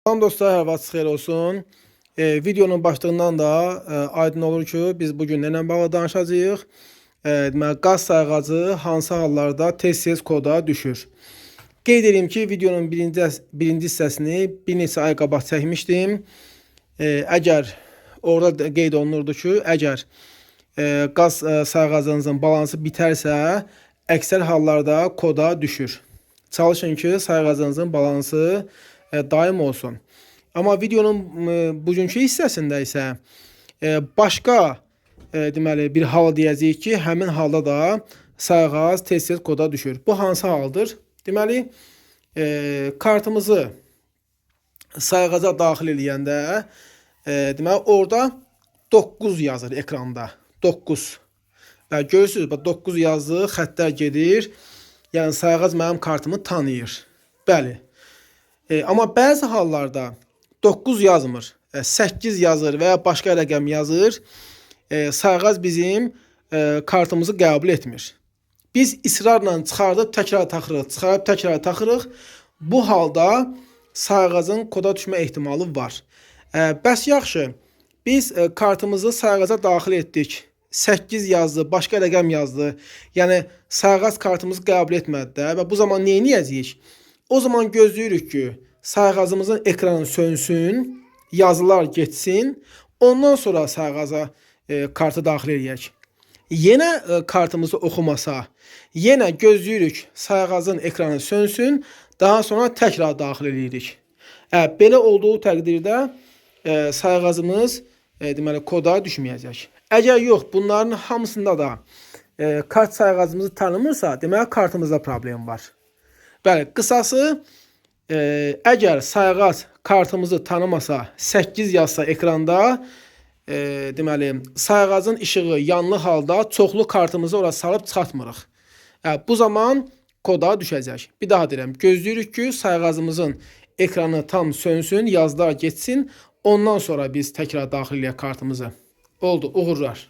Salam dostlar, hər vaxt xeyir olsun. Videonun başlığından da aydın olur ki, biz bugün nələ bağlı danışacağıq. Deməli, qaz sayğacı hansı hallarda tez-tez koda düşür? Qeyd edeyim ki, videonun birinci hissəsini bir neçə ay qabaq çəkmişdim. Əgər orada qeyd olunurdu ki, əgər qaz sayğacınızın balansı bitərsə, əksər hallarda koda düşür. Çalışın ki, sayğacınızın balansı daim olsun. Amma videonun bugünkü hissəsində isə başqa deməli bir hal deyəcəyik ki, həmin halda da sayğac tez-tez koda düşür. Bu hansı haldır? Deməli, kartımızı sayğaca daxil edəndə deməli orada 9 yazır ekranda. 9. Və görürsünüz, 9 yazdı, xəttlər gedir. Yəni sayğac mənim kartımı tanıyır. Bəli. Amma bəzi hallarda 9 yazmır, 8 yazır və ya başqa rəqəm yazır. Sayğac bizim kartımızı qəbul etmir. Biz israrla çıxardıb təkrar taxırıq, çıxarıb təkrar taxırıq. Bu halda sayğacın koda düşmə ehtimalı var. Bəs yaxşı, biz kartımızı sayğaca daxil etdik. 8 yazdı, başqa rəqəm yazdı. Yəni sayğac kartımızı qəbul etmədi də və bu zaman nə edəcəyik? O zaman gözləyirik ki, sayğacımızın ekranı sönsün, yazılar geçsin, ondan sonra sayğaca kartı daxil edək. Yenə kartımızı oxumasa, yenə gözləyirik sayğacın ekranı sönsün, daha sonra təkrar daxil edirik. Belə olduğu təqdirdə sayğacımız deməli koda düşməyəcək. Əgər yox, bunların hamısında da kart sayğacımızı tanımırsa, deməli kartımızda problem var. Bəli, qısası, əgər sayğac kartımızı tanımasa, 8 yazsa ekranda, deməli, sayğacın işığı yanlı halda çoxlu kartımızı ora salıb çıxartmırıq. Bu zaman koda düşəcək. Bir daha deyirəm, gözləyirik ki, sayğacımızın ekranı tam sönsün, yazılar geçsin, ondan sonra biz təkrar daxil edək kartımızı. Oldu, uğurlar.